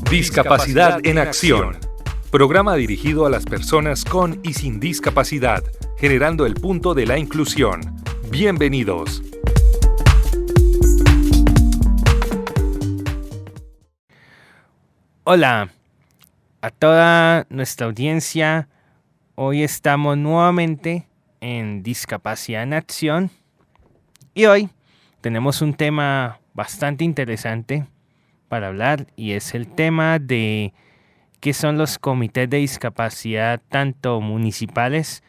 Discapacidad en Acción. Programa dirigido a las personas con y sin discapacidad, generando el punto de la inclusión. Bienvenidos. Hola a toda nuestra audiencia. Hoy estamos nuevamente en Discapacidad en Acción y hoy tenemos un tema bastante interesante para hablar y es el tema de qué son los comités de discapacidad tanto municipales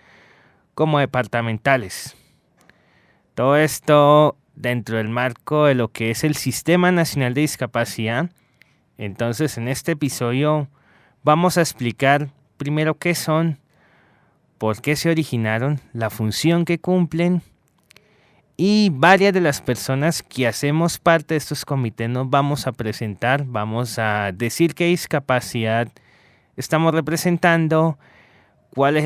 como departamentales. Todo esto dentro del marco de lo que es el Sistema Nacional de Discapacidad. Entonces, en este episodio vamos a explicar primero qué son, por qué se originaron, la función que cumplen y varias de las personas que hacemos parte de estos comités nos vamos a presentar, vamos a decir qué discapacidad estamos representando, cuáles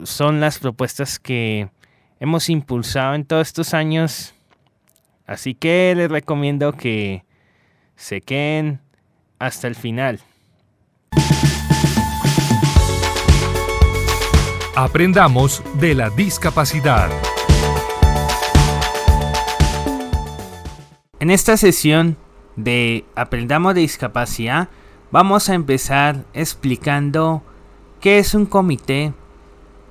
son las propuestas que hemos impulsado en todos estos años. Así que les recomiendo que se queden hasta el final. Aprendamos de la discapacidad. En esta sesión de Aprendamos de Discapacidad, vamos a empezar explicando qué es un comité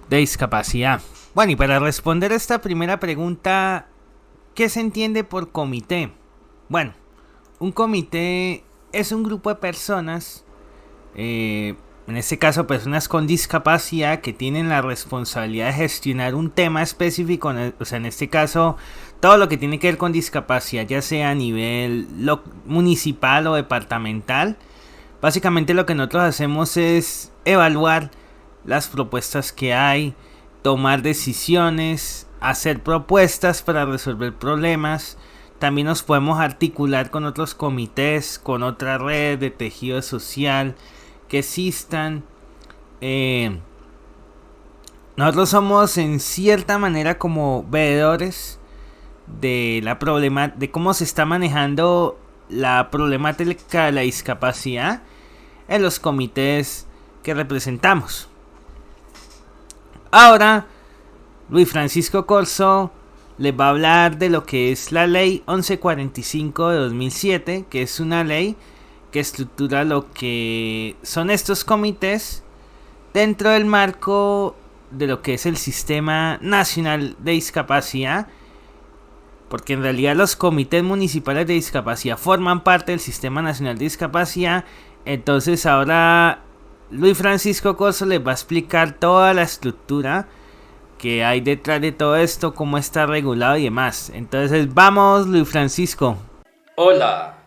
de discapacidad. Bueno, y para responder esta primera pregunta, ¿qué se entiende por comité? Bueno, un comité es un grupo de personas, en este caso personas con discapacidad que tienen la responsabilidad de gestionar un tema específico, o sea, en este caso todo lo que tiene que ver con discapacidad, ya sea a nivel municipal o departamental. Básicamente lo que nosotros hacemos es evaluar las propuestas que hay, tomar decisiones, hacer propuestas para resolver problemas. También nos podemos articular con otros comités, con otra red de tejido social que existan. Nosotros somos en cierta manera como veedores de de cómo se está manejando la problemática de la discapacidad en los comités que representamos. Ahora, Luis Francisco Corzo les va a hablar de lo que es la Ley 1145 de 2007, que es una ley que estructura lo que son estos comités dentro del marco de lo que es el Sistema Nacional de Discapacidad, porque en realidad los comités municipales de discapacidad forman parte del Sistema Nacional de Discapacidad. Entonces ahora Luis Francisco Corzo les va a explicar toda la estructura que hay detrás de todo esto, cómo está regulado y demás. Entonces vamos, Luis Francisco. Hola,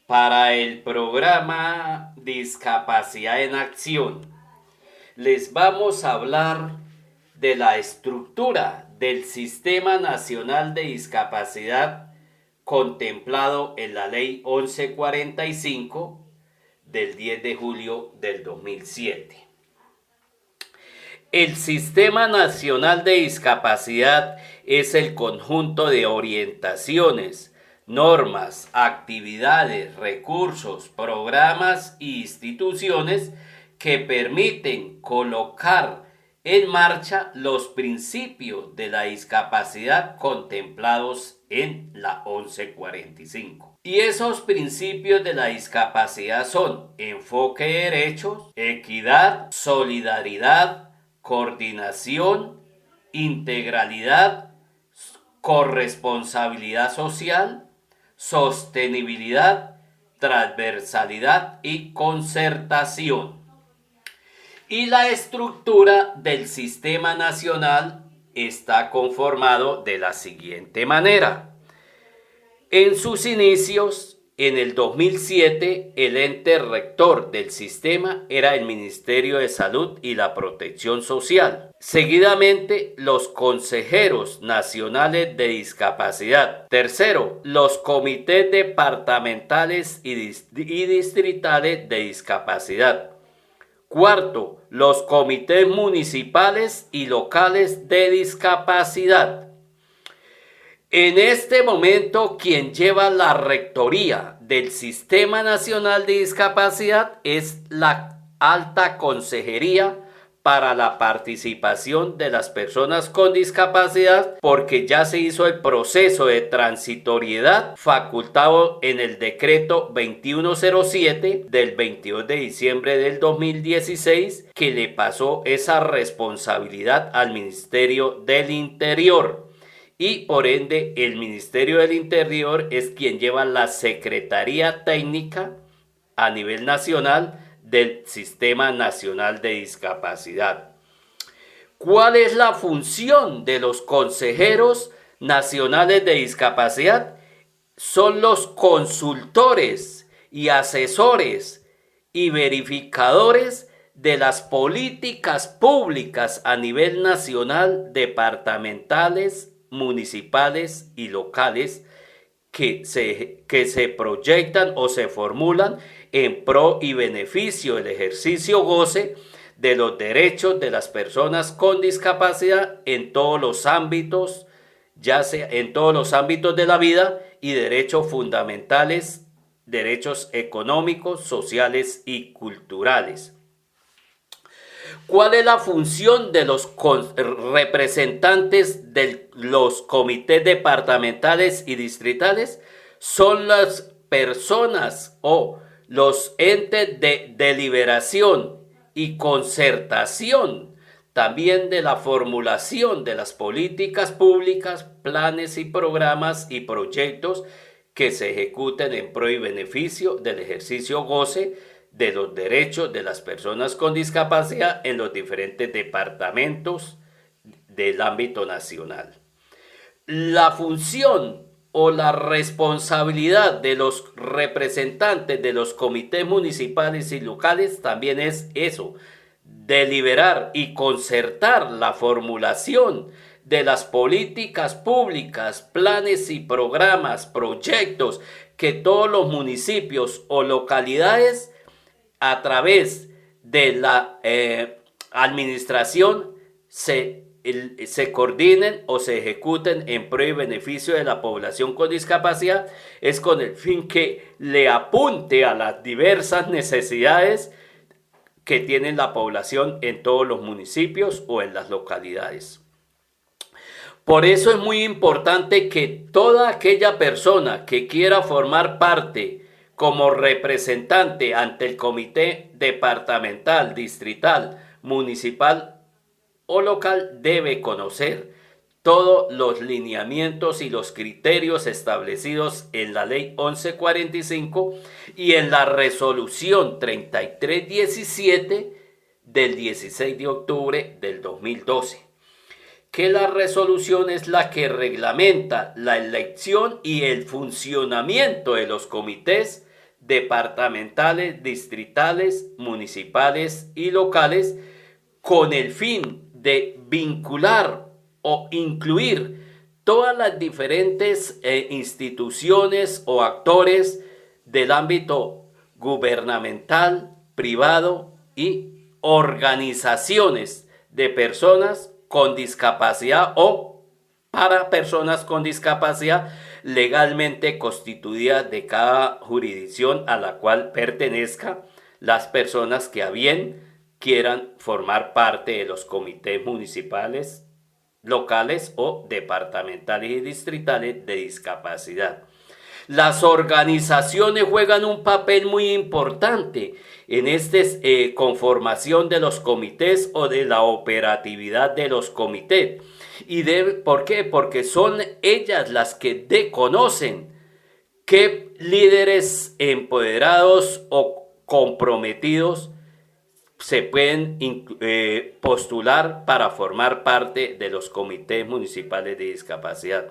para el programa Discapacidad en Acción les vamos a hablar de la estructura del Sistema Nacional de Discapacidad contemplado en la Ley 1145 del 10 de julio del 2007. El Sistema Nacional de Discapacidad es el conjunto de orientaciones, normas, actividades, recursos, programas e instituciones que permiten colocar en marcha los principios de la discapacidad contemplados en la 1145. Y esos principios de la discapacidad son enfoque de derechos, equidad, solidaridad, coordinación, integralidad, corresponsabilidad social, sostenibilidad, transversalidad y concertación. Y la estructura del Sistema Nacional está conformado de la siguiente manera. En sus inicios, en el 2007, el ente rector del sistema era el Ministerio de Salud y la Protección Social. Seguidamente, los consejeros nacionales de discapacidad. Tercero, los comités departamentales y distritales de discapacidad. Cuarto, los comités municipales y locales de discapacidad. En este momento, quien lleva la rectoría del Sistema Nacional de Discapacidad es la Alta Consejería para la Participación de las Personas con Discapacidad, porque ya se hizo el proceso de transitoriedad facultado en el decreto 2107 del 22 de diciembre del 2016, que le pasó esa responsabilidad al Ministerio del Interior. Y por ende el Ministerio del Interior es quien lleva la Secretaría Técnica a nivel nacional del Sistema Nacional de Discapacidad. ¿Cuál es la función de los consejeros nacionales de discapacidad? Son los consultores y asesores y verificadores de las políticas públicas a nivel nacional, departamentales, municipales y locales que se proyectan o se formulan en pro y beneficio del ejercicio goce de los derechos de las personas con discapacidad en todos los ámbitos, ya sea en todos los ámbitos de la vida, y derechos fundamentales, derechos económicos, sociales y culturales. ¿Cuál es la función de los representantes de los comités departamentales y distritales? Son las personas o los entes de deliberación y concertación, también de la formulación de las políticas públicas, planes y programas y proyectos que se ejecuten en pro y beneficio del ejercicio goce de los derechos de las personas con discapacidad en los diferentes departamentos del ámbito nacional. La función o la responsabilidad de los representantes de los comités municipales y locales también es eso, deliberar y concertar la formulación de las políticas públicas, planes y programas, proyectos que todos los municipios o localidades a través de la administración se coordinen o se ejecuten en pro y beneficio de la población con discapacidad, es con el fin que le apunte a las diversas necesidades que tiene la población en todos los municipios o en las localidades. Por eso es muy importante que toda aquella persona que quiera formar parte como representante ante el comité departamental, distrital, municipal o local debe conocer todos los lineamientos y los criterios establecidos en la Ley 1145 y en la Resolución 3317 del 16 de octubre del 2012. Que la resolución es la que reglamenta la elección y el funcionamiento de los comités departamentales, distritales, municipales y locales con el fin de vincular o incluir todas las diferentes instituciones o actores del ámbito gubernamental, privado y organizaciones de personas con discapacidad o para personas con discapacidad legalmente constituidas de cada jurisdicción a la cual pertenezca las personas que a bien quieran formar parte de los comités municipales, locales o departamentales y distritales de discapacidad. Las organizaciones juegan un papel muy importante en esta conformación de los comités o de la operatividad de los comités. ¿Por qué? Porque son ellas las que conocen qué líderes empoderados o comprometidos se pueden postular para formar parte de los comités municipales de discapacidad.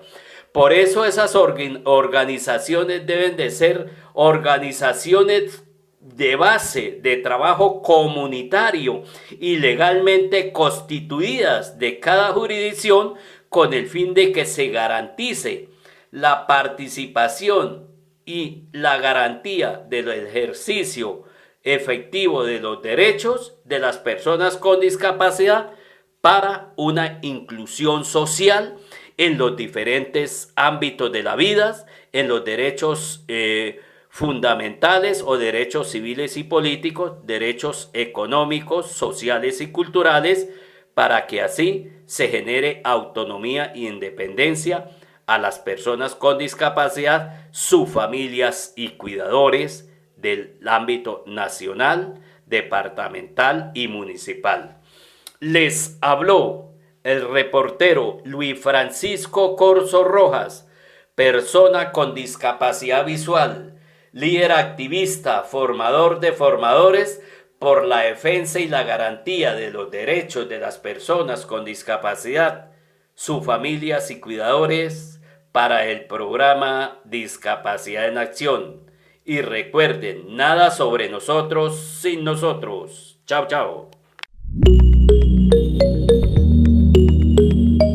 Por eso esas organizaciones deben de ser organizaciones de base de trabajo comunitario y legalmente constituidas de cada jurisdicción con el fin de que se garantice la participación y la garantía del ejercicio efectivo de los derechos de las personas con discapacidad para una inclusión social en los diferentes ámbitos de la vida, en los derechos fundamentales o derechos civiles y políticos, derechos económicos, sociales y culturales, para que así se genere autonomía e independencia a las personas con discapacidad, sus familias y cuidadores del ámbito nacional, departamental y municipal. Les habló el reportero Luis Francisco Corzo Rojas, persona con discapacidad visual, líder activista, formador de formadores por la defensa y la garantía de los derechos de las personas con discapacidad, sus familias y cuidadores, para el programa Discapacidad en Acción. Y recuerden, nada sobre nosotros sin nosotros. Chao, chao.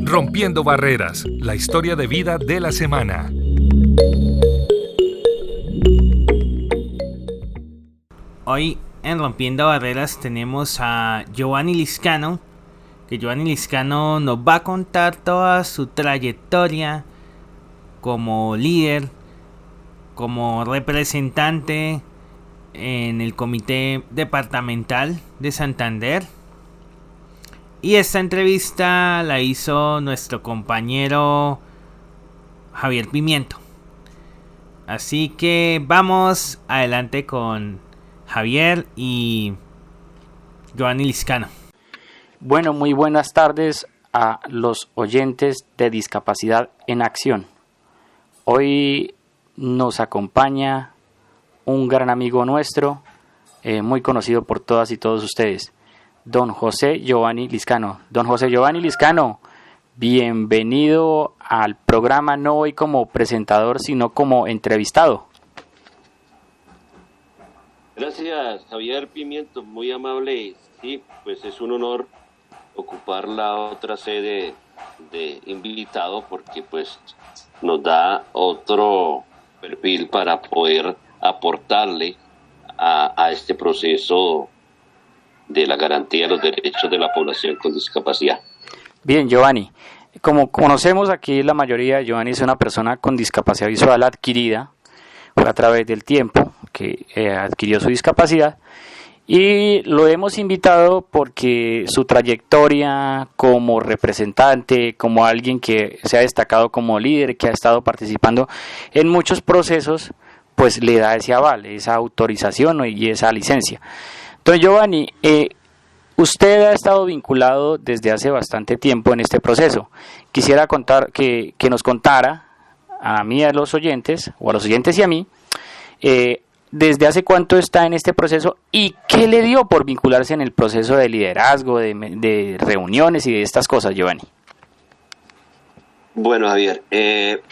Rompiendo Barreras, la historia de vida de la semana. Hoy en Rompiendo Barreras tenemos a Giovanni Liscano, que Giovanni Liscano nos va a contar toda su trayectoria como líder, como representante en el Comité Departamental de Santander. Y esta entrevista la hizo nuestro compañero Javier Pimiento. Así que vamos adelante con Javier y Giovanni Liscano. Bueno, muy buenas tardes a los oyentes de Discapacidad en Acción. Hoy nos acompaña un gran amigo nuestro, muy conocido por todas y todos ustedes, don José Giovanni Liscano. Don José Giovanni Liscano, bienvenido al programa, no hoy como presentador, sino como entrevistado. Gracias, Javier Pimiento, muy amable. Sí, pues es un honor ocupar la otra sede de invitado, porque pues nos da otro perfil para poder aportarle a este proceso de la garantía de los derechos de la población con discapacidad. Bien, Giovanni, como conocemos aquí, la mayoría, Giovanni es una persona con discapacidad visual adquirida, fue a través del tiempo que adquirió su discapacidad, y lo hemos invitado porque su trayectoria como representante, como alguien que se ha destacado como líder, que ha estado participando en muchos procesos, pues le da ese aval, esa autorización y esa licencia. Entonces, Giovanni, usted ha estado vinculado desde hace bastante tiempo en este proceso. Quisiera contar que nos contara a mí, a los oyentes, o a los oyentes y a mí, desde hace cuánto está en este proceso y qué le dio por vincularse en el proceso de liderazgo, de reuniones y de estas cosas, Giovanni. Bueno, Javier,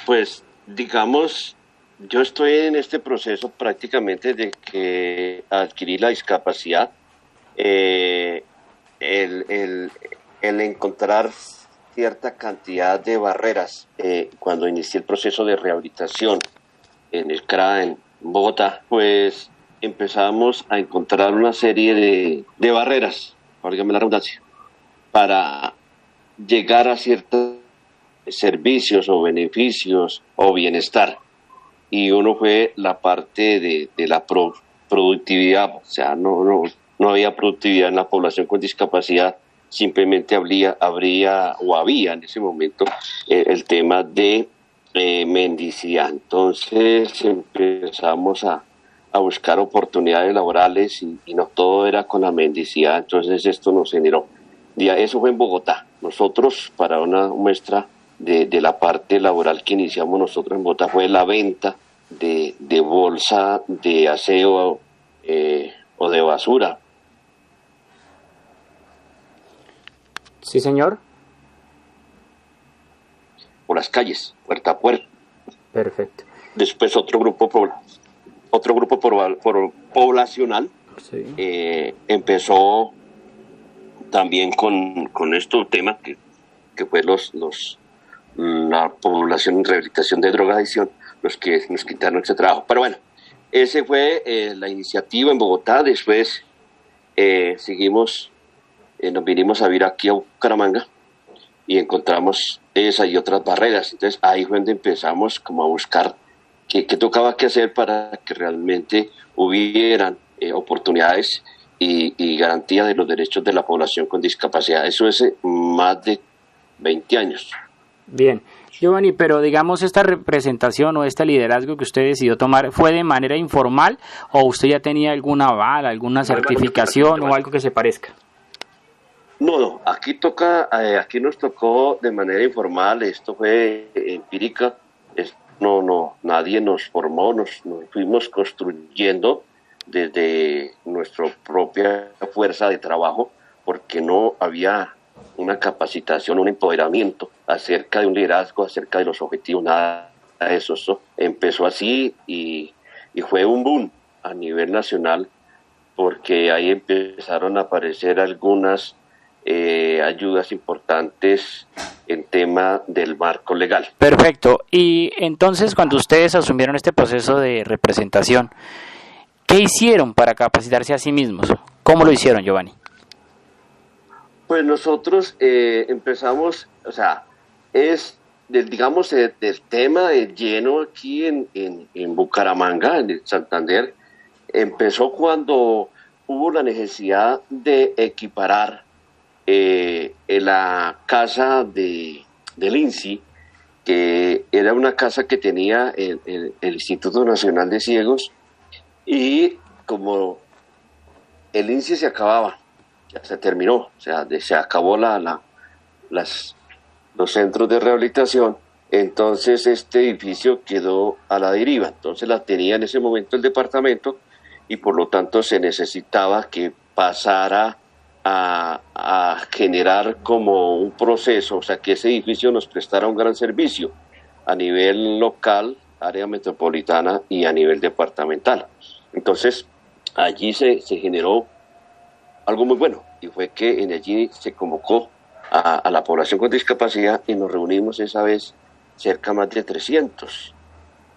pues digamos, yo estoy en este proceso prácticamente desde que adquirí la discapacidad. El encontrar cierta cantidad de barreras cuando inicié el proceso de rehabilitación en el CRA en Bogotá, pues empezamos a encontrar una serie de barreras, válgame la redundancia, para llegar a ciertos servicios o beneficios o bienestar. Y uno fue la parte de la productividad, o sea, no había productividad en la población con discapacidad, simplemente había en ese momento el tema de mendicidad. Entonces empezamos a buscar oportunidades laborales y no todo era con la mendicidad. Entonces esto nos generó. Eso fue en Bogotá. Nosotros, para una muestra de la parte laboral que iniciamos nosotros en Bogotá, fue la venta de bolsa de aseo o de basura. Sí, señor. Por las calles, puerta a puerta. Perfecto. Después otro grupo poblacional Sí. Empezó también con este tema que fue la población en rehabilitación de drogadicción, los que nos quitaron ese trabajo. Pero bueno, ese fue la iniciativa en Bogotá. Después seguimos, nos vinimos a vivir aquí a Bucaramanga y encontramos esa y otras barreras. Entonces ahí fue donde empezamos como a buscar qué tocaba que hacer para que realmente hubieran oportunidades y garantía de los derechos de la población con discapacidad. Eso es más de 20 años. Bien, Giovanni, pero digamos esta representación o este liderazgo que usted decidió tomar, ¿fue de manera informal o usted ya tenía alguna aval, alguna certificación o algo que se parezca? No, aquí nos tocó de manera informal, esto fue empírica, nadie nos formó, nos fuimos construyendo desde nuestra propia fuerza de trabajo, porque no había una capacitación, un empoderamiento acerca de un liderazgo, acerca de los objetivos, nada de eso. Eso empezó así y fue un boom a nivel nacional, porque ahí empezaron a aparecer algunas ayudas importantes en tema del marco legal. Perfecto. Y entonces, cuando ustedes asumieron este proceso de representación, ¿qué hicieron para capacitarse a sí mismos? ¿Cómo lo hicieron, Giovanni? Pues nosotros empezamos, del tema de lleno aquí en Bucaramanga, en Santander, empezó cuando hubo la necesidad de equiparar en la casa del INSI, que era una casa que tenía el Instituto Nacional de Ciegos, y como el INSI se acababa, ya se terminó, o sea, se acabó los centros de rehabilitación, entonces este edificio quedó a la deriva. Entonces la tenía en ese momento el departamento y por lo tanto se necesitaba que pasara a generar como un proceso, o sea, que ese edificio nos prestara un gran servicio a nivel local, área metropolitana y a nivel departamental. Entonces allí se generó algo muy bueno, y fue que allí se convocó a la población con discapacidad y nos reunimos esa vez cerca más de 300.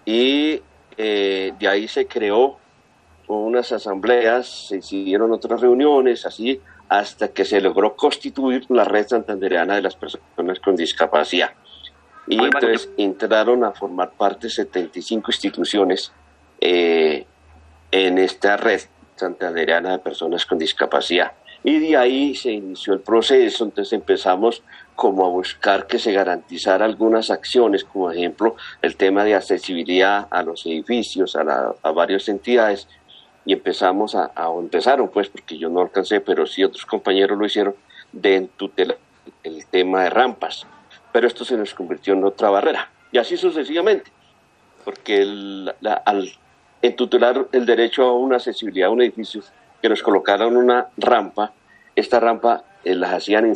Y de ahí se creó unas asambleas, se hicieron otras reuniones, así hasta que se logró constituir la Red Santandereana de las Personas con Discapacidad. Y entonces entraron a formar parte 75 instituciones en esta Red Santandereana de Personas con Discapacidad. Y de ahí se inició el proceso, entonces empezamos como a buscar que se garantizara algunas acciones, como ejemplo el tema de accesibilidad a los edificios, a varias entidades, y empezaron pues, porque yo no alcancé, pero sí otros compañeros lo hicieron, de tutelar el tema de rampas, pero esto se nos convirtió en otra barrera, y así sucesivamente, porque en tutelar el derecho a una accesibilidad a un edificio, que nos colocaron una rampa, esta rampa las hacían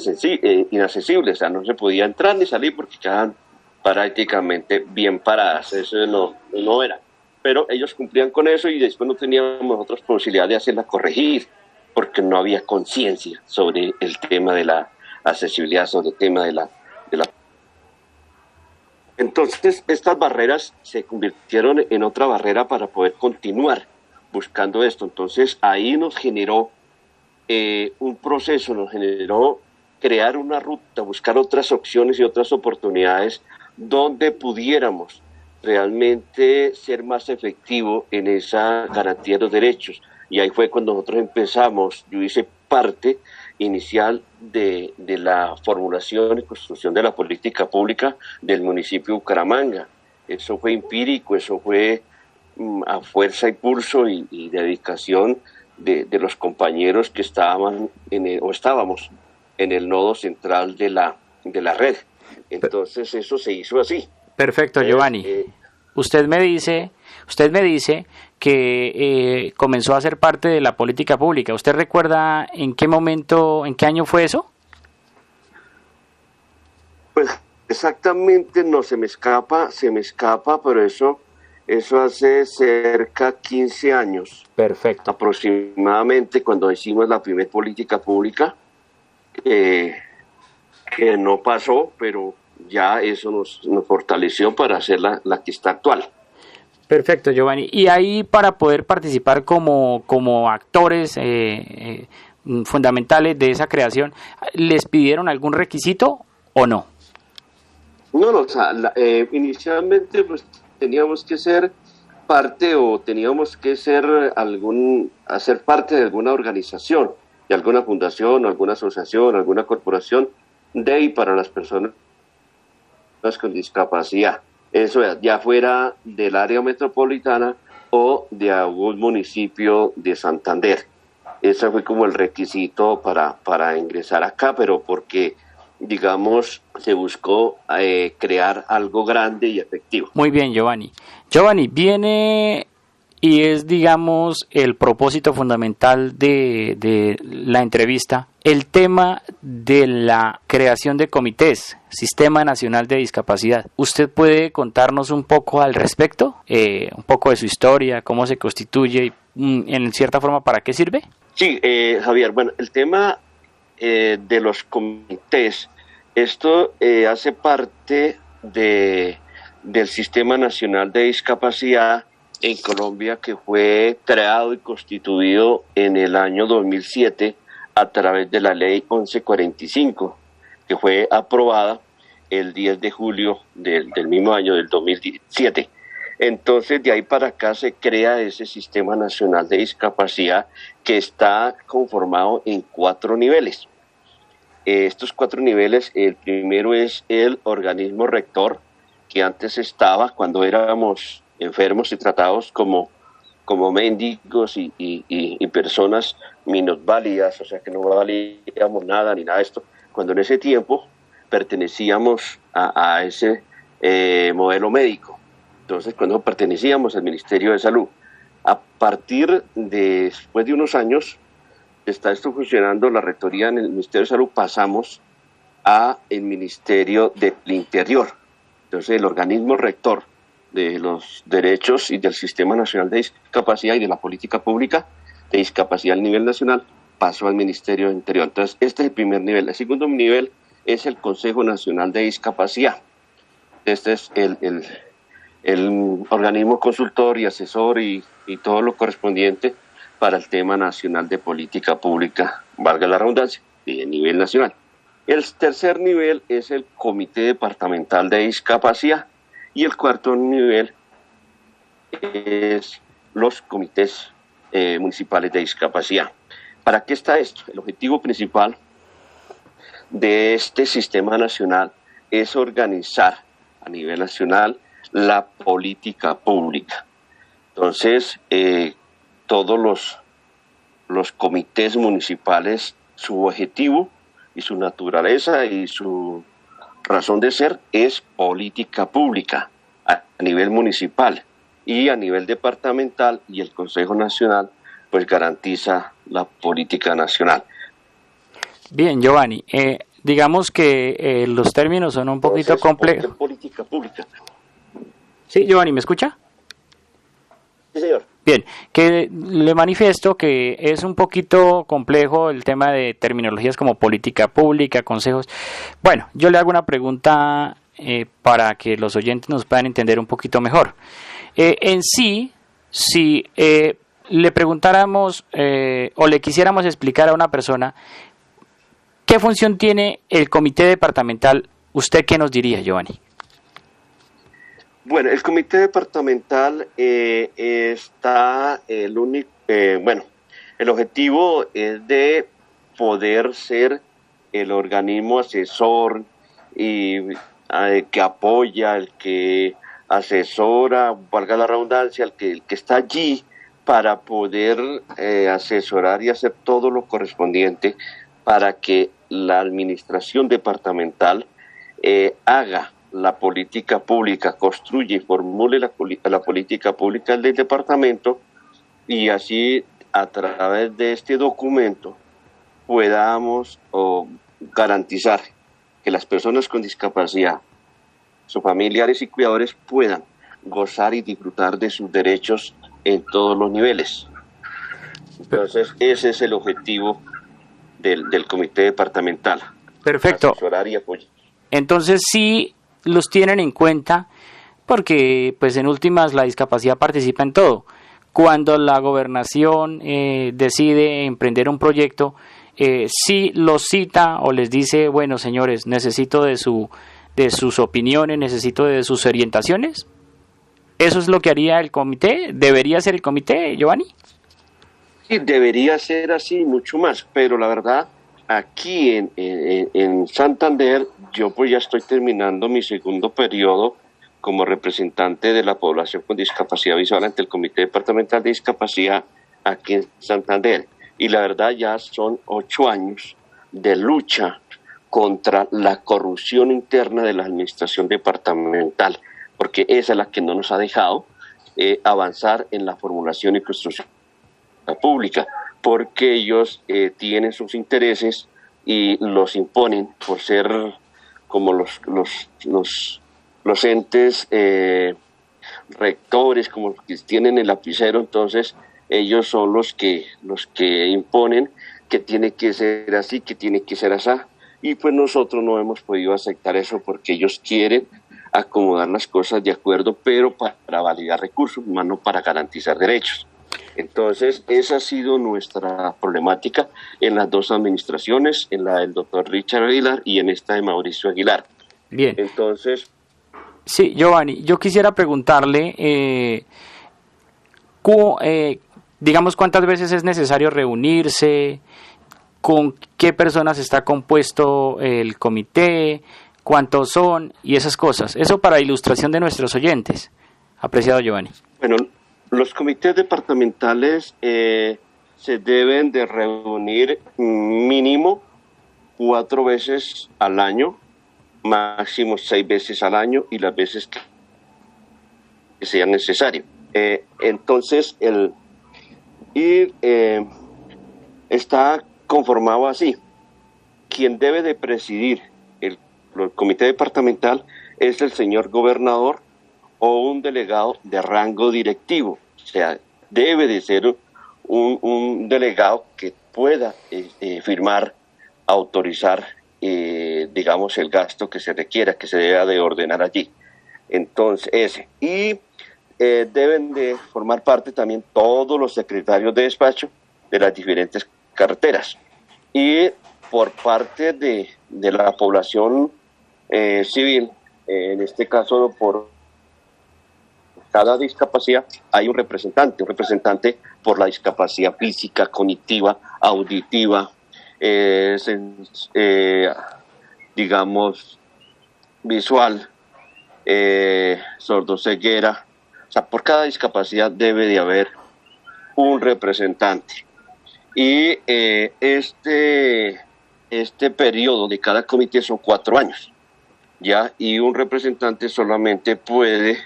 inaccesibles, o sea, no se podía entrar ni salir porque quedaban prácticamente bien paradas, eso no era. Pero ellos cumplían con eso y después no teníamos nosotros posibilidad de hacerla corregir, porque no había conciencia sobre el tema de la accesibilidad, sobre el tema de la... Entonces, estas barreras se convirtieron en otra barrera para poder continuar buscando esto. Entonces, ahí nos generó un proceso, nos generó crear una ruta, buscar otras opciones y otras oportunidades donde pudiéramos realmente ser más efectivo en esa garantía de los derechos. Y ahí fue cuando nosotros empezamos, yo hice parte inicial de la formulación y construcción de la política pública del municipio de Bucaramanga. Eso fue empírico, eso fue a fuerza y pulso y dedicación de los compañeros que estábamos en el nodo central de la red. Entonces eso se hizo así. Perfecto, Giovanni. Usted me dice que comenzó a ser parte de la política pública. ¿Usted recuerda en qué momento, en qué año fue eso? Pues exactamente no se me escapa, pero eso hace cerca 15 años. Perfecto. Aproximadamente, cuando hicimos la primera política pública, que no pasó, pero ya eso nos fortaleció para hacer la que está actual. Perfecto, Giovanni. Y ahí, para poder participar como actores fundamentales de esa creación, ¿les pidieron algún requisito o no? No, no, o sea, inicialmente pues teníamos que ser parte o teníamos que hacer parte de alguna organización, de alguna fundación, alguna asociación, alguna corporación de y para las personas con discapacidad. Eso ya fuera del área metropolitana o de algún municipio de Santander. Ese fue como el requisito para ingresar acá, pero porque, digamos, se buscó crear algo grande y efectivo. Muy bien, Giovanni. Giovanni, viene y es, digamos, el propósito fundamental de la entrevista, el tema de la creación de comités, Sistema Nacional de Discapacidad. ¿Usted puede contarnos un poco al respecto? Un poco de su historia, cómo se constituye y, en cierta forma, ¿para qué sirve? Sí, Javier, bueno, el tema de los comités, esto hace parte del Sistema Nacional de Discapacidad en Colombia, que fue creado y constituido en el año 2007 a través de la ley 1145, que fue aprobada el 10 de julio del mismo año, del 2017. Entonces, de ahí para acá se crea ese Sistema Nacional de Discapacidad, que está conformado en 4 niveles. Estos 4 niveles, el primero es el organismo rector, que antes estaba cuando éramos enfermos y tratados como mendigos y personas minusválidas, o sea que no valíamos nada ni nada de esto, cuando en ese tiempo pertenecíamos a ese modelo médico. Entonces, cuando pertenecíamos al Ministerio de Salud, a partir de después de unos años, está esto funcionando, la rectoría en el Ministerio de Salud, pasamos a el Ministerio del Interior. Entonces, el organismo rector de los derechos y del Sistema Nacional de Discapacidad y de la política pública de discapacidad a nivel nacional pasó al Ministerio del Interior. Entonces, este es el primer nivel. El segundo nivel es el Consejo Nacional de Discapacidad. Este es el organismo consultor y asesor y todo lo correspondiente para el tema nacional de política pública, valga la redundancia, de nivel nacional. El tercer nivel es el Comité Departamental de Discapacidad y el cuarto nivel es los comités municipales de discapacidad. ¿Para qué está esto? El objetivo principal de este sistema nacional es organizar a nivel nacional la política pública. Entonces, todos los comités municipales, su objetivo y su naturaleza y su razón de ser es política pública a nivel municipal, y a nivel departamental y el Consejo Nacional pues garantiza la política nacional. Bien, Giovanni, digamos que los términos son un poquito complejos. Política pública. Sí, Giovanni, ¿me escucha? Sí, señor. Bien, que le manifiesto que es un poquito complejo el tema de terminologías como política pública, consejos. Bueno, yo le hago una pregunta para que los oyentes nos puedan entender un poquito mejor. En sí, si le preguntáramos o le quisiéramos explicar a una persona qué función tiene el comité departamental, ¿usted qué nos diría, Giovanni? Bueno, el comité departamental está el objetivo es de poder ser el organismo asesor y que apoya, el que asesora, valga la redundancia, el que está allí para poder asesorar y hacer todo lo correspondiente para que la administración departamental haga la política pública, construye y formule la política pública del departamento, y así a través de este documento podamos garantizar que las personas con discapacidad, sus familiares y cuidadores puedan gozar y disfrutar de sus derechos en todos los niveles. Entonces, ese es el objetivo del comité departamental. Perfecto. Asesorar y apoyar. Entonces, sí los tienen en cuenta porque, pues, en últimas, la discapacidad participa en todo. Cuando la gobernación decide emprender un proyecto, sí los cita o les dice, bueno, señores, necesito de su de sus opiniones, necesito de sus orientaciones. ¿Eso es lo que haría el comité? ¿Debería ser el comité, Giovanni? Sí, debería ser así, mucho más, pero la verdad, aquí en Santander, yo pues ya estoy terminando mi segundo periodo como representante de la población con discapacidad visual ante el Comité Departamental de Discapacidad aquí en Santander. Y la verdad ya son 8 años de lucha contra la corrupción interna de la administración departamental, porque esa es la que no nos ha dejado avanzar en la formulación y construcción pública, porque ellos tienen sus intereses y los imponen por ser como los entes rectores, como que tienen el lapicero. Entonces ellos son los que imponen que tiene que ser así, que tiene que ser así, y pues nosotros no hemos podido aceptar eso porque ellos quieren acomodar las cosas de acuerdo, pero para validar recursos, más no para garantizar derechos. Entonces, esa ha sido nuestra problemática en las dos administraciones, en la del doctor Richard Aguilar y en esta de Mauricio Aguilar. Bien. Entonces... Sí, Giovanni, yo quisiera preguntarle, digamos, ¿cuántas veces es necesario reunirse? ¿Con qué personas está compuesto el comité? ¿Cuántos son? Y esas cosas. Eso para ilustración de nuestros oyentes. Apreciado Giovanni. Bueno, los comités departamentales se deben de reunir mínimo 4 veces al año, máximo 6 veces al año y las veces que sea necesario. Entonces, está conformado así. Quien debe de presidir el comité departamental es el señor gobernador o un delegado de rango directivo. O sea, debe de ser un delegado que pueda firmar, autorizar, digamos, el gasto que se requiera, que se deba de ordenar allí. Entonces, ese. Y deben de formar parte también todos los secretarios de despacho de las diferentes carteras. Y por parte de la población civil, en este caso por cada discapacidad, hay un representante por la discapacidad física, cognitiva, auditiva, digamos, visual, sordoceguera. O sea, por cada discapacidad debe de haber un representante. Y este periodo de cada comité son 4 años, ¿ya? Y un representante solamente puede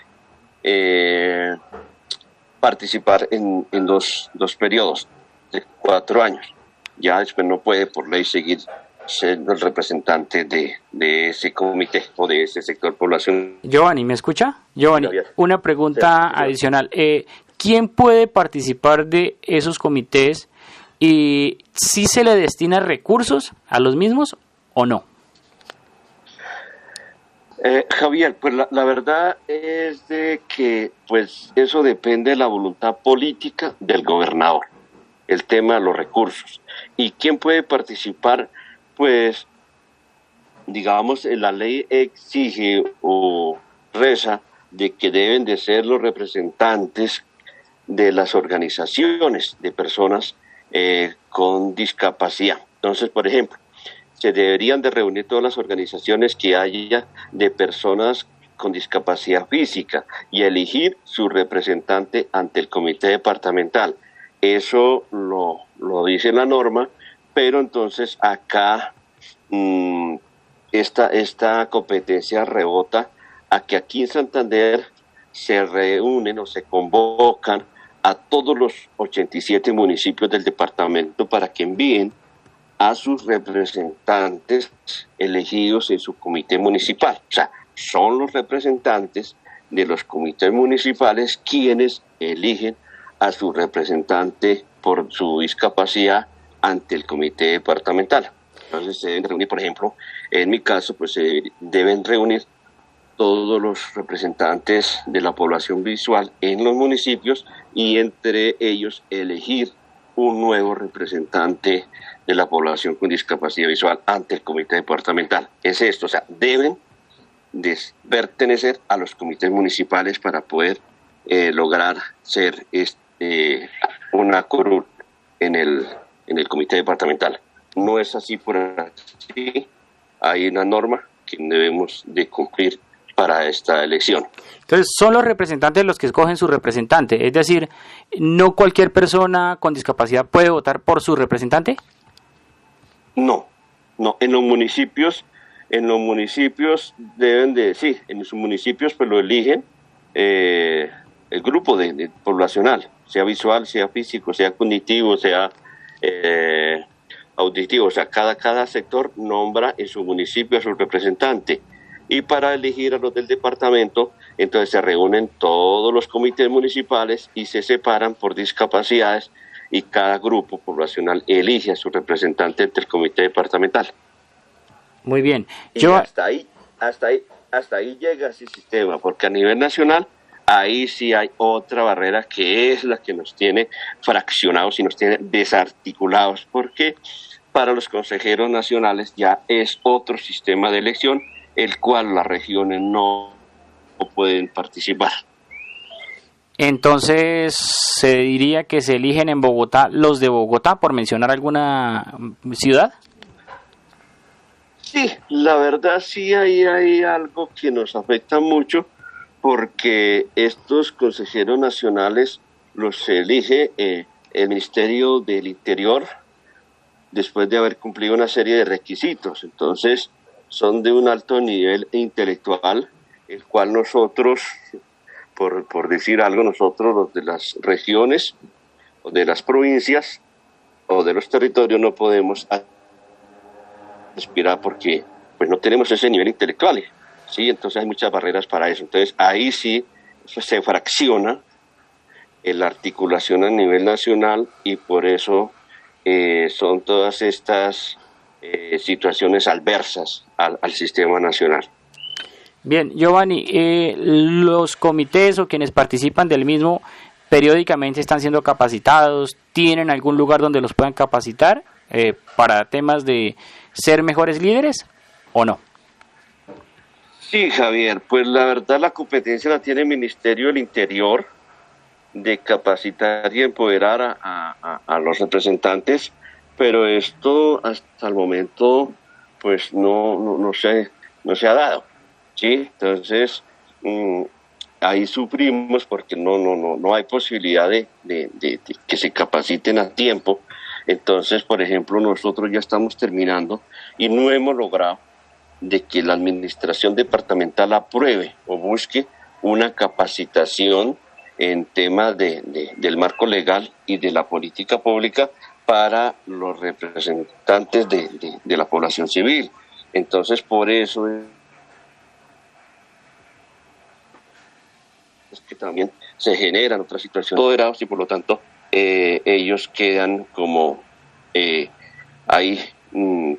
participar en dos periodos de 4 años. Ya después no puede por ley seguir siendo el representante de ese comité o de ese sector población. Giovanni, ¿me escucha? Giovanni, una pregunta adicional. ¿Quién puede participar de esos comités y si se le destina recursos a los mismos o no? Javier, pues la verdad es de que pues eso depende de la voluntad política del gobernador, el tema de los recursos. ¿Y quién puede participar? Pues, digamos, la ley exige o reza de que deben de ser los representantes de las organizaciones de personas con discapacidad. Entonces, por ejemplo, se deberían de reunir todas las organizaciones que haya de personas con discapacidad física y elegir su representante ante el comité departamental. Eso lo dice la norma, pero entonces acá esta competencia rebota a que aquí en Santander se reúnen o se convocan a todos los 87 municipios del departamento para que envíen a sus representantes elegidos en su comité municipal. O sea, son los representantes de los comités municipales quienes eligen a su representante por su discapacidad ante el comité departamental. Entonces se deben reunir, por ejemplo, en mi caso, pues se deben reunir todos los representantes de la población visual en los municipios y entre ellos elegir un nuevo representante de la población con discapacidad visual ante el comité departamental. Es esto, o sea, deben de pertenecer a los comités municipales para poder lograr ser una curul en el comité departamental. No es así por así, hay una norma que debemos de cumplir para esta elección. Entonces, son los representantes los que escogen su representante, es decir, ¿no cualquier persona con discapacidad puede votar por su representante? No, en los municipios deben de, sí, en sus municipios pues lo eligen el grupo de poblacional, sea visual, sea físico, sea cognitivo, sea auditivo, o sea, cada sector nombra en su municipio a su representante. Y para elegir a los del departamento, entonces se reúnen todos los comités municipales y se separan por discapacidades y cada grupo poblacional elige a su representante entre el comité departamental. Muy bien. Y hasta ahí llega ese sistema, porque a nivel nacional, ahí sí hay otra barrera que es la que nos tiene fraccionados y nos tiene desarticulados, porque para los consejeros nacionales ya es otro sistema de elección, el cual las regiones no pueden participar. Entonces, ¿se diría que se eligen en Bogotá los de Bogotá, por mencionar alguna ciudad? Sí, la verdad sí hay algo que nos afecta mucho, porque estos consejeros nacionales los elige el Ministerio del Interior después de haber cumplido una serie de requisitos. Entonces, son de un alto nivel intelectual, el cual nosotros, por decir algo, nosotros los de las regiones o de las provincias o de los territorios no podemos aspirar porque pues no tenemos ese nivel intelectual, ¿sí? Entonces hay muchas barreras para eso. Entonces ahí sí se fracciona la articulación a nivel nacional y por eso son todas estas situaciones adversas al sistema nacional. Bien, Giovanni, los comités o quienes participan del mismo periódicamente están siendo capacitados, ¿tienen algún lugar donde los puedan capacitar para temas de ser mejores líderes o no? Sí, Javier, pues la verdad la competencia la tiene el Ministerio del Interior de capacitar y empoderar a los representantes, pero esto hasta el momento pues no se ha dado, ¿sí? Entonces ahí sufrimos porque no hay posibilidad de que se capaciten a tiempo. Entonces, por ejemplo, nosotros ya estamos terminando y no hemos logrado de que la administración departamental apruebe o busque una capacitación en temas del marco legal y de la política pública para los representantes de la población civil. Entonces, por eso es que también se generan otras situaciones empoderados y por lo tanto ellos quedan como ahí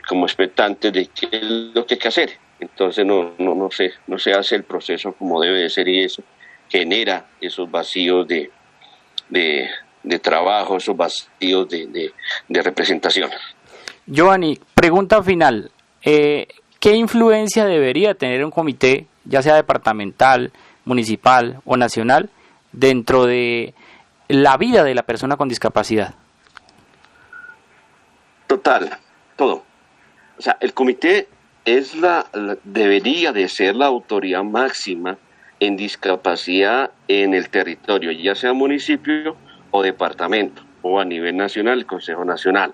como expectantes de qué es lo que hay que hacer. Entonces no se hace el proceso como debe de ser y eso genera esos vacíos de trabajo, esos vacíos de representación. Giovanni, pregunta final. ¿Qué influencia debería tener un comité, ya sea departamental, municipal o nacional, dentro de la vida de la persona con discapacidad? Total, todo. O sea, el comité debería de ser la autoridad máxima en discapacidad en el territorio, ya sea municipio o departamento, o a nivel nacional, el Consejo Nacional.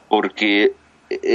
Porque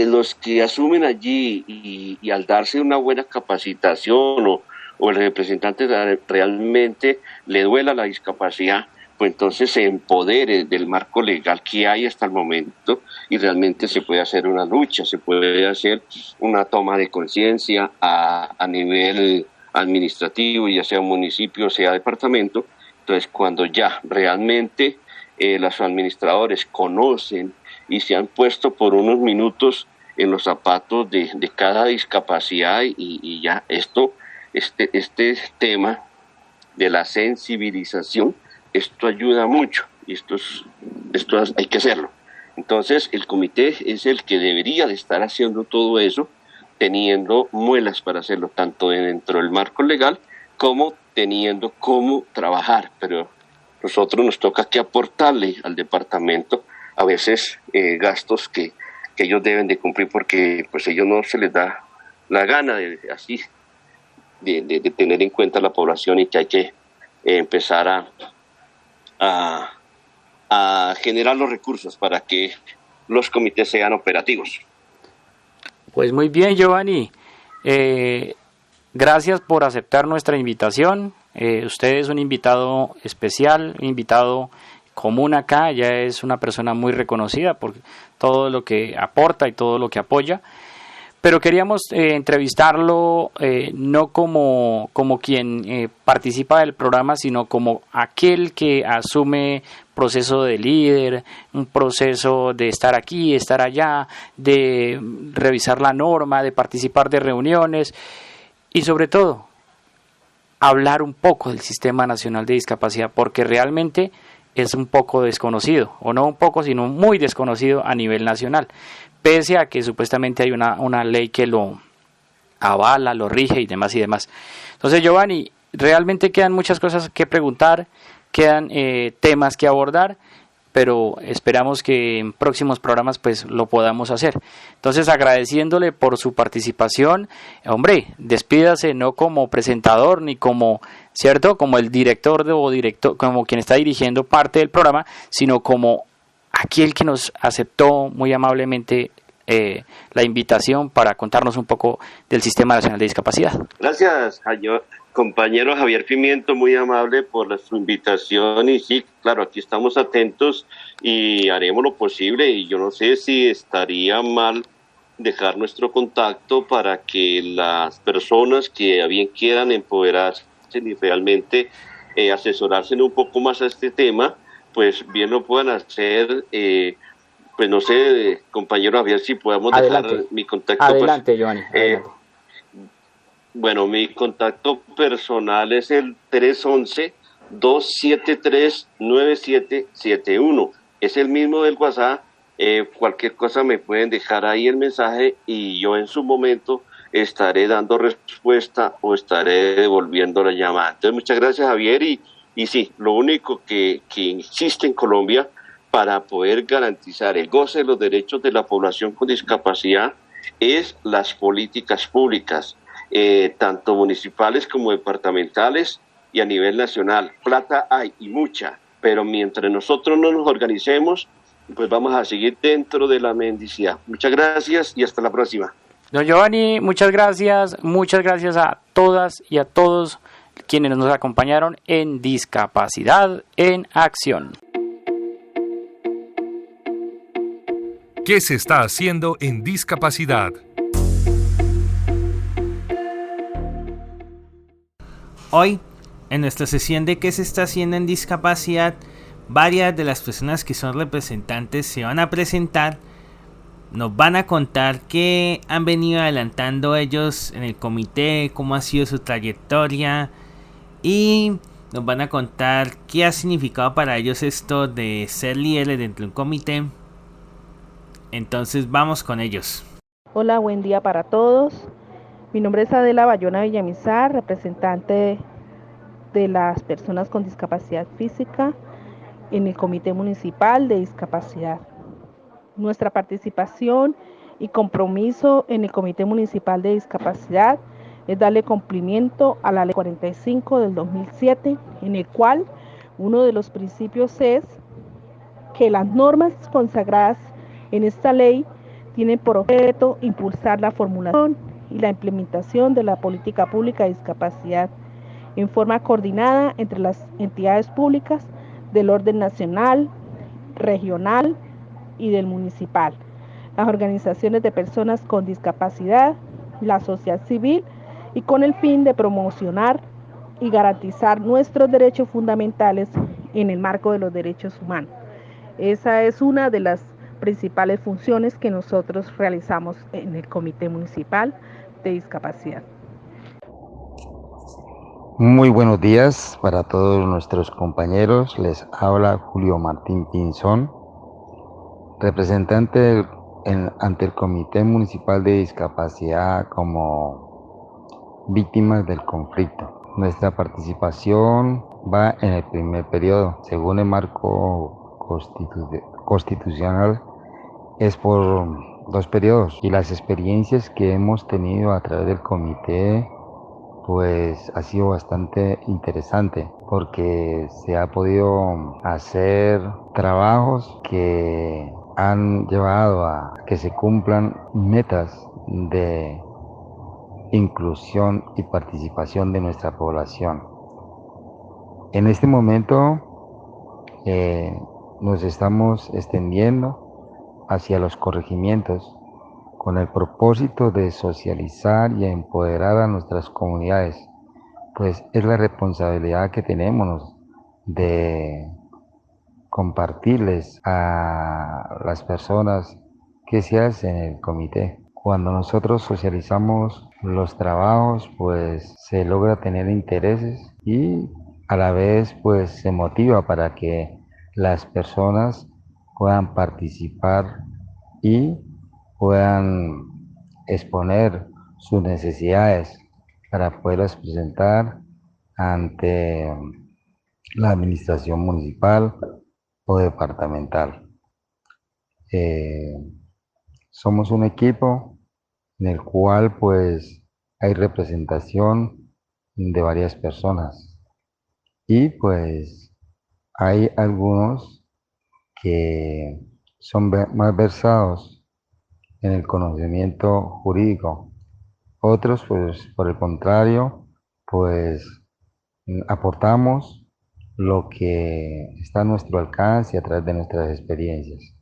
los que asumen allí y al darse una buena capacitación o el representante realmente le duela la discapacidad, pues entonces se empodere del marco legal que hay hasta el momento y realmente se puede hacer una lucha, se puede hacer una toma de conciencia a nivel administrativo, ya sea municipio, sea departamento. Entonces, cuando ya realmente los administradores conocen y se han puesto por unos minutos en los zapatos de cada discapacidad y ya este tema de la sensibilización, esto ayuda mucho y esto hay que hacerlo. Entonces, el comité es el que debería de estar haciendo todo eso teniendo muelas para hacerlo, tanto dentro del marco legal como teniendo cómo trabajar. Pero nosotros nos toca que aportarle al departamento a veces gastos que ellos deben de cumplir, porque pues ellos no se les da la gana de tener en cuenta la población, y que hay que empezar a generar los recursos para que los comités sean operativos. Pues muy bien, Giovanni. Gracias por aceptar nuestra invitación. Usted es un invitado especial, un invitado común acá. Ya es una persona muy reconocida por todo lo que aporta y todo lo que apoya. Pero queríamos entrevistarlo no como quien participa del programa, sino como aquel que asume proceso de líder, un proceso de estar aquí, estar allá, de revisar la norma, de participar de reuniones y sobre todo hablar un poco del Sistema Nacional de Discapacidad, porque realmente es un poco desconocido, o no un poco, sino muy desconocido a nivel nacional, pese a que supuestamente hay una ley que lo avala, lo rige y demás y demás. Entonces, Giovanni, realmente quedan muchas cosas que preguntar, quedan temas que abordar, pero esperamos que en próximos programas pues lo podamos hacer. Entonces, agradeciéndole por su participación, hombre, despídase no como presentador ni como, ¿cierto?, como el director como quien está dirigiendo parte del programa, sino como aquel que nos aceptó muy amablemente la invitación para contarnos un poco del Sistema Nacional de Discapacidad. Gracias, compañero Javier Pimiento, muy amable por su invitación, y sí, claro, aquí estamos atentos y haremos lo posible, y yo no sé si estaría mal dejar nuestro contacto para que las personas que a bien quieran empoderarse y realmente asesorarse un poco más a este tema, pues bien lo puedan hacer. Pues no sé, compañero Javier, si podemos dejar mi contacto. Adelante, pues, Giovanni. Adelante. Bueno, mi contacto personal es el 311-273-9771. Es el mismo del WhatsApp. Cualquier cosa me pueden dejar ahí el mensaje y yo en su momento estaré dando respuesta o estaré devolviendo la llamada. Entonces, muchas gracias, Javier. Y sí, lo único que existe en Colombia para poder garantizar el goce de los derechos de la población con discapacidad es las políticas públicas, tanto municipales como departamentales y a nivel nacional. Plata hay y mucha, pero mientras nosotros no nos organicemos, pues vamos a seguir dentro de la mendicidad. Muchas gracias y hasta la próxima. Don Giovanni, muchas gracias a todas y a todos quienes nos acompañaron en Discapacidad en Acción. ¿Qué se está haciendo en discapacidad? Hoy, en nuestra sesión de ¿qué se está haciendo en discapacidad?, varias de las personas que son representantes se van a presentar, nos van a contar qué han venido adelantando ellos en el comité, cómo ha sido su trayectoria, y nos van a contar qué ha significado para ellos esto de ser líderes dentro de un comité. Entonces vamos con ellos. Hola, buen día para todos. Mi nombre es Adela Bayona Villamizar, representante de las personas con discapacidad física en el Comité Municipal de Discapacidad. Nuestra participación y compromiso en el Comité Municipal de Discapacidad es darle cumplimiento a la Ley 45 del 2007, en el cual uno de los principios es que las normas consagradas en esta ley tienen por objeto impulsar la formulación y la implementación de la política pública de discapacidad en forma coordinada entre las entidades públicas del orden nacional, regional y del municipal, las organizaciones de personas con discapacidad, la sociedad civil, y con el fin de promocionar y garantizar nuestros derechos fundamentales en el marco de los derechos humanos. Esa es una de las principales funciones que nosotros realizamos en el Comité Municipal de Discapacidad. Muy buenos días para todos nuestros compañeros. Les habla Julio Martín Pinzón, representante ante el Comité Municipal de Discapacidad como víctimas del conflicto. Nuestra participación va en el primer periodo, según el marco constitucional, es por 2 periodos, y las experiencias que hemos tenido a través del comité pues ha sido bastante interesante porque se ha podido hacer trabajos que han llevado a que se cumplan metas de inclusión y participación de nuestra población. En este momento nos estamos extendiendo hacia los corregimientos con el propósito de socializar y empoderar a nuestras comunidades, pues es la responsabilidad que tenemos de compartirles a las personas que se hacen en el comité. Cuando nosotros socializamos los trabajos, pues se logra tener intereses y a la vez pues se motiva para que las personas puedan participar y puedan exponer sus necesidades para poderlas presentar ante la administración municipal o departamental. Somos un equipo en el cual pues hay representación de varias personas y pues hay algunos que son más versados en el conocimiento jurídico, otros pues por el contrario pues aportamos lo que está a nuestro alcance a través de nuestras experiencias.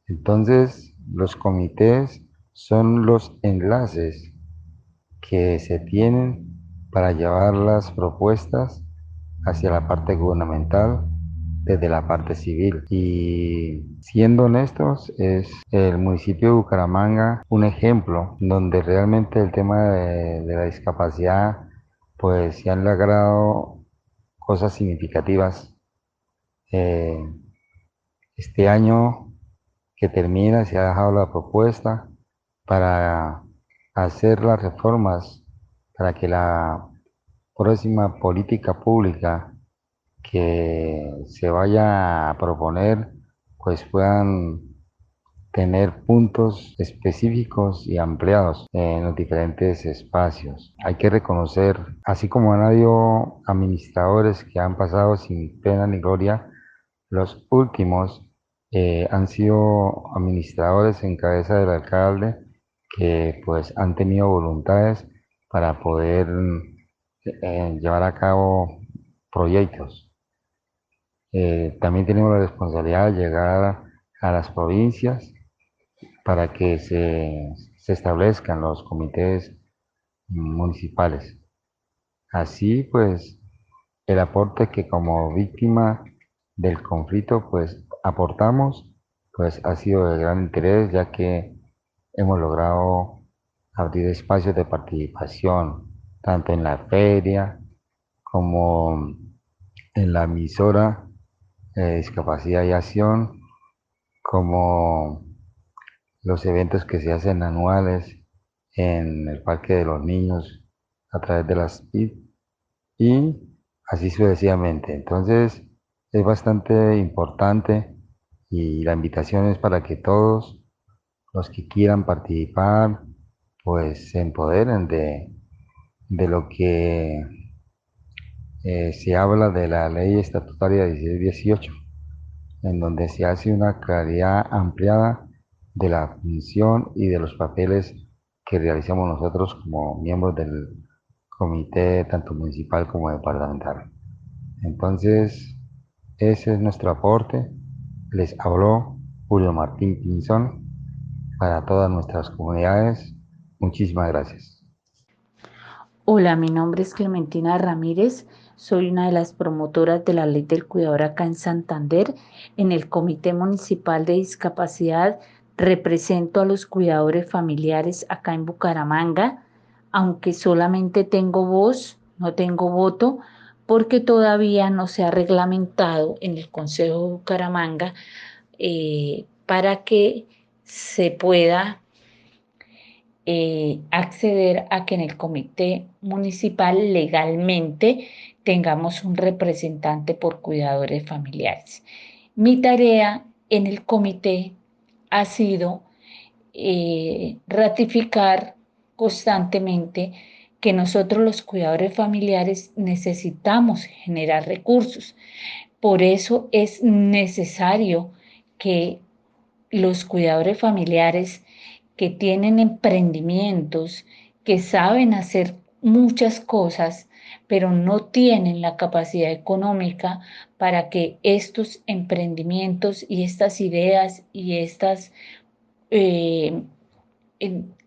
Entonces, los comités son los enlaces que se tienen para llevar las propuestas hacia la parte gubernamental desde la parte civil. Y siendo honestos, es el municipio de Bucaramanga un ejemplo donde realmente el tema de la discapacidad, pues se han logrado cosas significativas. Este año que termina se ha dejado la propuesta para hacer las reformas para que la próxima política pública que se vaya a proponer pues puedan tener puntos específicos y ampliados en los diferentes espacios. Hay que reconocer, así como han habido administradores que han pasado sin pena ni gloria, los últimos han sido administradores en cabeza del alcalde que pues han tenido voluntades para poder llevar a cabo proyectos. También tenemos la responsabilidad de llegar a las provincias para que se establezcan los comités municipales. Así pues, el aporte que como víctima del conflicto pues aportamos pues ha sido de gran interés, ya que hemos logrado abrir espacios de participación tanto en la feria como en la emisora Discapacidad y Acción, como los eventos que se hacen anuales en el Parque de los Niños a través de las PID y así sucesivamente. Entonces es bastante importante y la invitación es para que todos los que quieran participar pues se empoderen de lo que se habla de la ley estatutaria 1618, en donde se hace una claridad ampliada de la función y de los papeles que realizamos nosotros como miembros del comité, tanto municipal como departamental. Entonces, ese es nuestro aporte. Les habló Julio Martín Pinzón para todas nuestras comunidades. Muchísimas gracias. Hola, mi nombre es Clementina Ramírez, soy una de las promotoras de la Ley del Cuidador acá en Santander. En el Comité Municipal de Discapacidad represento a los cuidadores familiares acá en Bucaramanga, aunque solamente tengo voz, no tengo voto, porque todavía no se ha reglamentado en el Consejo de Bucaramanga para que se pueda acceder a que en el comité municipal legalmente tengamos un representante por cuidadores familiares. Mi tarea en el comité ha sido ratificar constantemente que nosotros los cuidadores familiares necesitamos generar recursos. Por eso es necesario que los cuidadores familiares que tienen emprendimientos, que saben hacer muchas cosas, pero no tienen la capacidad económica para que estos emprendimientos y estas ideas y estas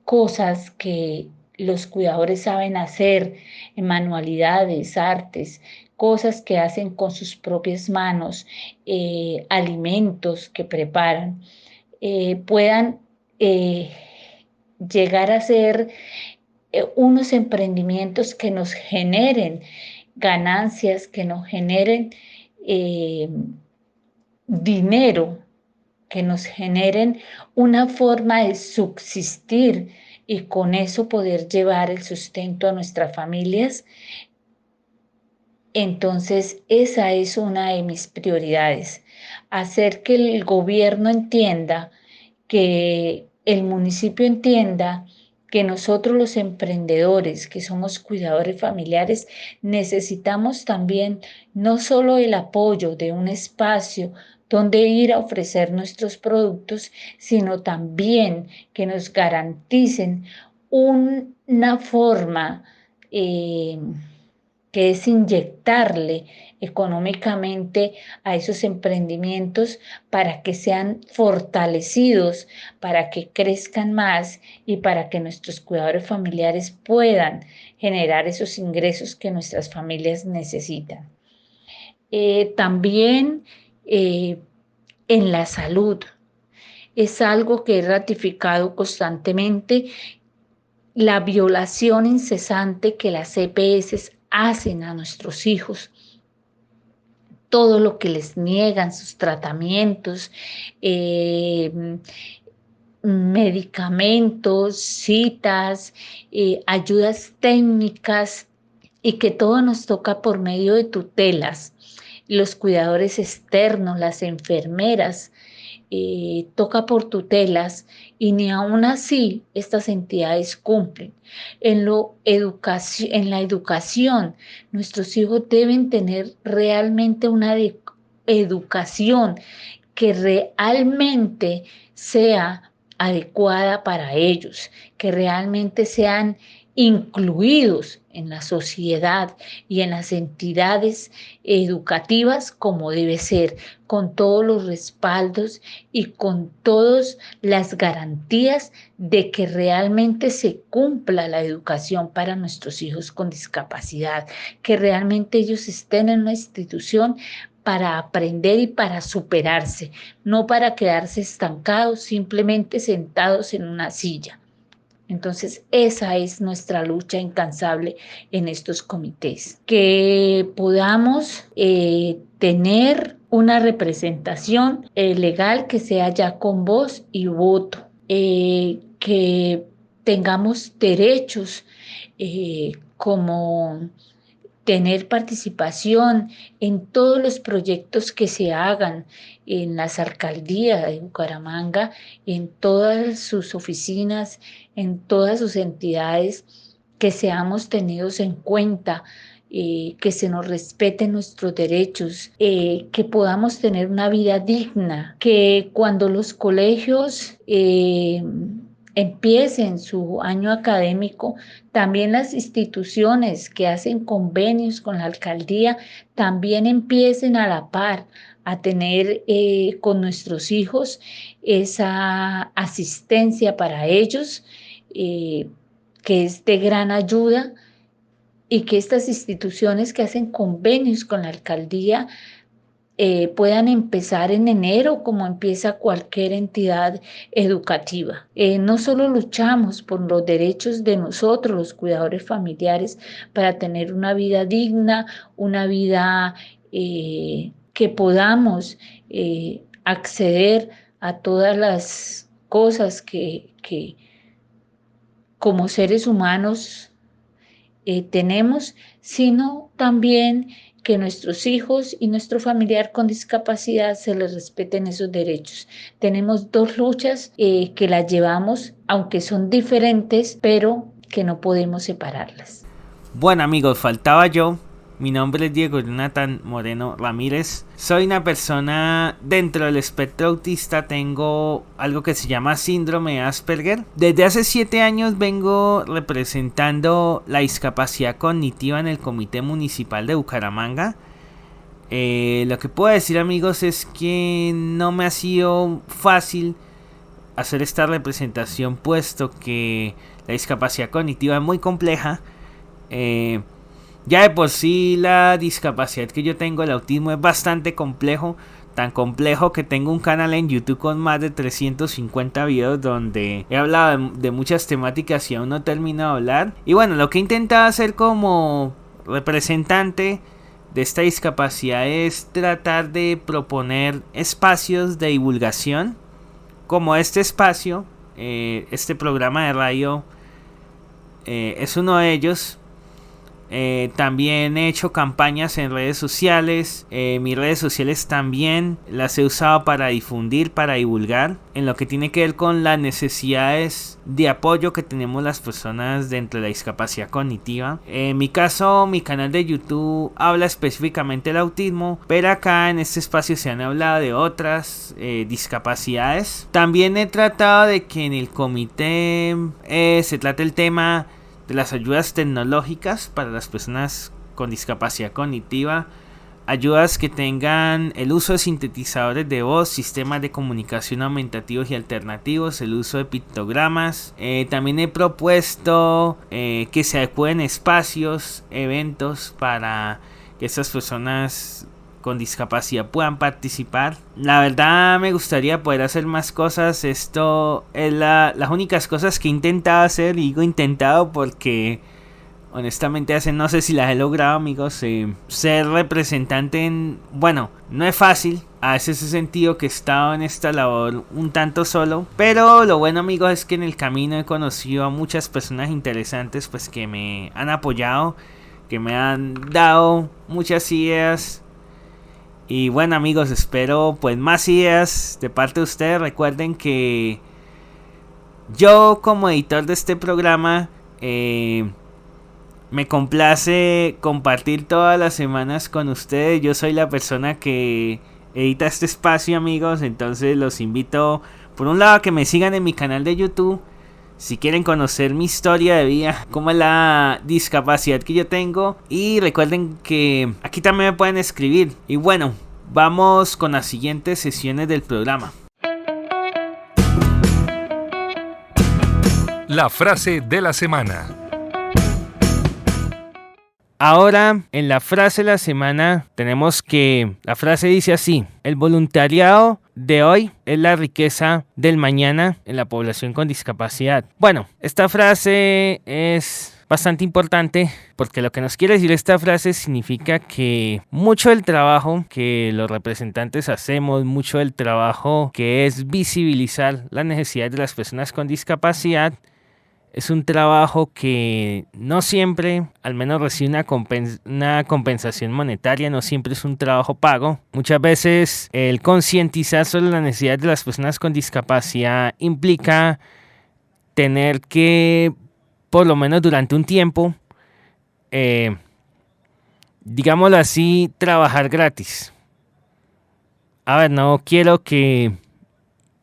cosas que los cuidadores saben hacer, en manualidades, artes, cosas que hacen con sus propias manos, alimentos que preparan, puedan llegar a ser unos emprendimientos que nos generen ganancias, que nos generen dinero, que nos generen una forma de subsistir y con eso poder llevar el sustento a nuestras familias. Entonces, esa es una de mis prioridades, hacer que el gobierno entienda, que el municipio entienda que nosotros los emprendedores, que somos cuidadores familiares, necesitamos también no solo el apoyo de un espacio donde ir a ofrecer nuestros productos, sino también que nos garanticen una forma que es inyectarle económicamente a esos emprendimientos para que sean fortalecidos, para que crezcan más y para que nuestros cuidadores familiares puedan generar esos ingresos que nuestras familias necesitan. También en la salud es algo que he ratificado constantemente, la violación incesante que las EPS hacen a nuestros hijos, todo lo que les niegan, sus tratamientos, medicamentos, citas, ayudas técnicas, y que todo nos toca por medio de tutelas. Los cuidadores externos, las enfermeras, toca por tutelas y ni aún así estas entidades cumplen. En la educación, nuestros hijos deben tener realmente una educación que realmente sea adecuada para ellos, que realmente sean incluidos en la sociedad y en las entidades educativas como debe ser, con todos los respaldos y con todas las garantías de que realmente se cumpla la educación para nuestros hijos con discapacidad, que realmente ellos estén en una institución para aprender y para superarse, no para quedarse estancados, simplemente sentados en una silla. Entonces, esa es nuestra lucha incansable en estos comités, que podamos tener una representación legal que sea ya con voz y voto, que tengamos derechos como tener participación en todos los proyectos que se hagan en las alcaldías de Bucaramanga, en todas sus oficinas, en todas sus entidades, que seamos tenidos en cuenta, que se nos respeten nuestros derechos, que podamos tener una vida digna, que cuando los colegios empiecen su año académico, también las instituciones que hacen convenios con la alcaldía también empiecen a la par a tener con nuestros hijos esa asistencia para ellos, que es de gran ayuda, y que estas instituciones que hacen convenios con la alcaldía puedan empezar en enero como empieza cualquier entidad educativa. No solo luchamos por los derechos de nosotros, los cuidadores familiares, para tener una vida digna, una vida que podamos acceder a todas las cosas que como seres humanos tenemos, sino también que nuestros hijos y nuestro familiar con discapacidad se les respeten esos derechos. Tenemos dos luchas que las llevamos, aunque son diferentes, pero que no podemos separarlas. Bueno amigos, faltaba yo. Mi nombre es Diego Jonathan Moreno Ramírez. Soy una persona dentro del espectro autista. Tengo algo que se llama síndrome de Asperger. Desde hace 7 años vengo representando la discapacidad cognitiva en el Comité Municipal de Bucaramanga. Lo que puedo decir amigos es que no me ha sido fácil hacer esta representación, puesto que la discapacidad cognitiva es muy compleja. Ya de por sí la discapacidad que yo tengo, el autismo, es bastante complejo. Tan complejo que tengo un canal en YouTube con más de 350 videos donde he hablado de muchas temáticas y aún no termino de hablar. Y bueno, lo que he intentado hacer como representante de esta discapacidad es tratar de proponer espacios de divulgación, como este espacio, este programa de radio es uno de ellos. También he hecho campañas en redes sociales. Mis redes sociales también las he usado para difundir, para divulgar en lo que tiene que ver con las necesidades de apoyo que tenemos las personas dentro de la discapacidad cognitiva. En mi caso, mi canal de YouTube habla específicamente del autismo, pero acá en este espacio se han hablado de otras discapacidades. También he tratado de que en el comité se trate el tema de las ayudas tecnológicas para las personas con discapacidad cognitiva, ayudas que tengan el uso de sintetizadores de voz, sistemas de comunicación aumentativos y alternativos, el uso de pictogramas. También he propuesto que se adecúen espacios, eventos para que estas personas con discapacidad puedan participar. La verdad me gustaría poder hacer más cosas. Esto es las únicas cosas que he intentado hacer, y digo intentado porque honestamente no sé si las he logrado amigos. Ser representante bueno, no es fácil. A veces he sentido que he estado en esta labor un tanto solo, pero lo bueno amigos es que en el camino he conocido a muchas personas interesantes pues que me han apoyado, que me han dado muchas ideas. Y bueno amigos, espero pues más ideas de parte de ustedes. Recuerden que yo como editor de este programa me complace compartir todas las semanas con ustedes. Yo soy la persona que edita este espacio amigos. Entonces los invito por un lado a que me sigan en mi canal de YouTube. Si quieren conocer mi historia de vida, cómo es la discapacidad que yo tengo. Y recuerden que aquí también me pueden escribir. Y bueno, vamos con las siguientes sesiones del programa. La frase de la semana. Ahora, en la frase de la semana, tenemos que la frase dice así: el voluntariado de hoy es la riqueza del mañana en la población con discapacidad. Bueno, esta frase es bastante importante porque lo que nos quiere decir esta frase significa que mucho del trabajo que los representantes hacemos, mucho del trabajo que es visibilizar las necesidades de las personas con discapacidad, es un trabajo que no siempre, al menos recibe una compensación monetaria, no siempre es un trabajo pago. Muchas veces el concientizar sobre las necesidades de las personas con discapacidad implica tener que, por lo menos durante un tiempo, digámoslo así, trabajar gratis. A ver, no quiero que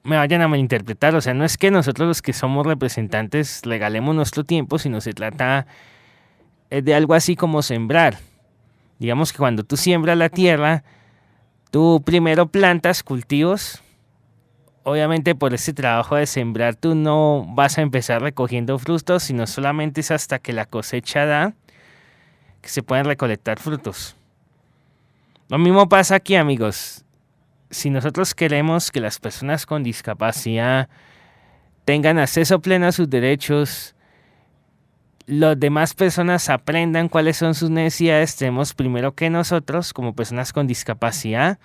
me vayan a malinterpretar, o sea, no es que nosotros los que somos representantes regalemos nuestro tiempo, sino se trata de algo así como sembrar. Digamos que cuando tú siembras la tierra, tú primero plantas cultivos. Obviamente por ese trabajo de sembrar tú no vas a empezar recogiendo frutos, sino solamente es hasta que la cosecha da que se pueden recolectar frutos. Lo mismo pasa aquí amigos. Si nosotros queremos que las personas con discapacidad tengan acceso pleno a sus derechos, las demás personas aprendan cuáles son sus necesidades, tenemos primero que nosotros, como personas con discapacidad,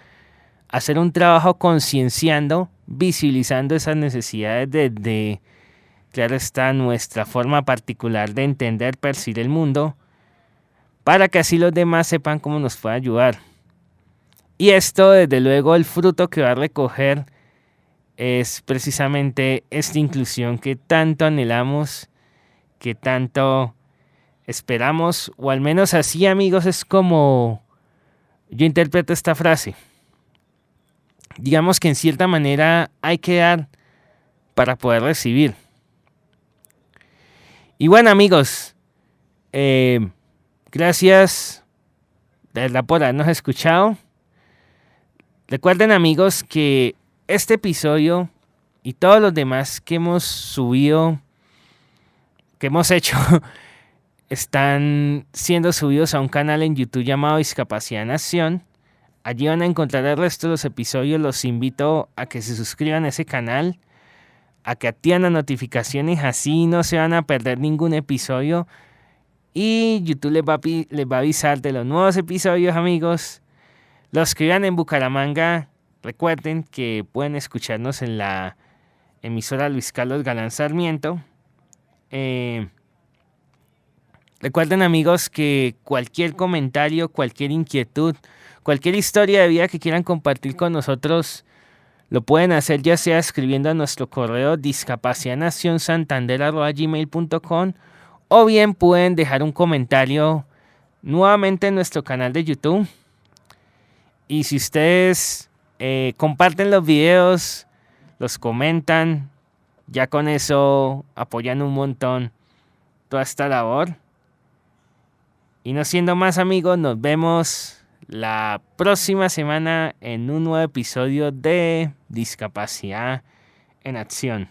hacer un trabajo concienciando, visibilizando esas necesidades desde, claro está, nuestra forma particular de entender, percibir el mundo, para que así los demás sepan cómo nos puede ayudar. Y esto, desde luego, el fruto que va a recoger es precisamente esta inclusión que tanto anhelamos, que tanto esperamos, o al menos así, amigos, es como yo interpreto esta frase. Digamos que en cierta manera hay que dar para poder recibir. Y bueno, amigos, gracias de verdad por habernos escuchado. Recuerden, amigos, que este episodio y todos los demás que hemos subido, que hemos hecho, están siendo subidos a un canal en YouTube llamado Discapacidad en Acción. Allí van a encontrar el resto de los episodios. Los invito a que se suscriban a ese canal, a que activen las notificaciones, así no se van a perder ningún episodio. Y YouTube les va a avisar de los nuevos episodios, amigos. Los que vivan en Bucaramanga, recuerden que pueden escucharnos en la emisora Luis Carlos Galán Sarmiento. Recuerden, amigos, que cualquier comentario, cualquier inquietud, cualquier historia de vida que quieran compartir con nosotros, lo pueden hacer ya sea escribiendo a nuestro correo discapacidadnacionsantander@gmail.com, o bien pueden dejar un comentario nuevamente en nuestro canal de YouTube. Y si ustedes comparten los videos, los comentan, ya con eso apoyan un montón toda esta labor. Y no siendo más, amigos, nos vemos la próxima semana en un nuevo episodio de Discapacidad en Acción.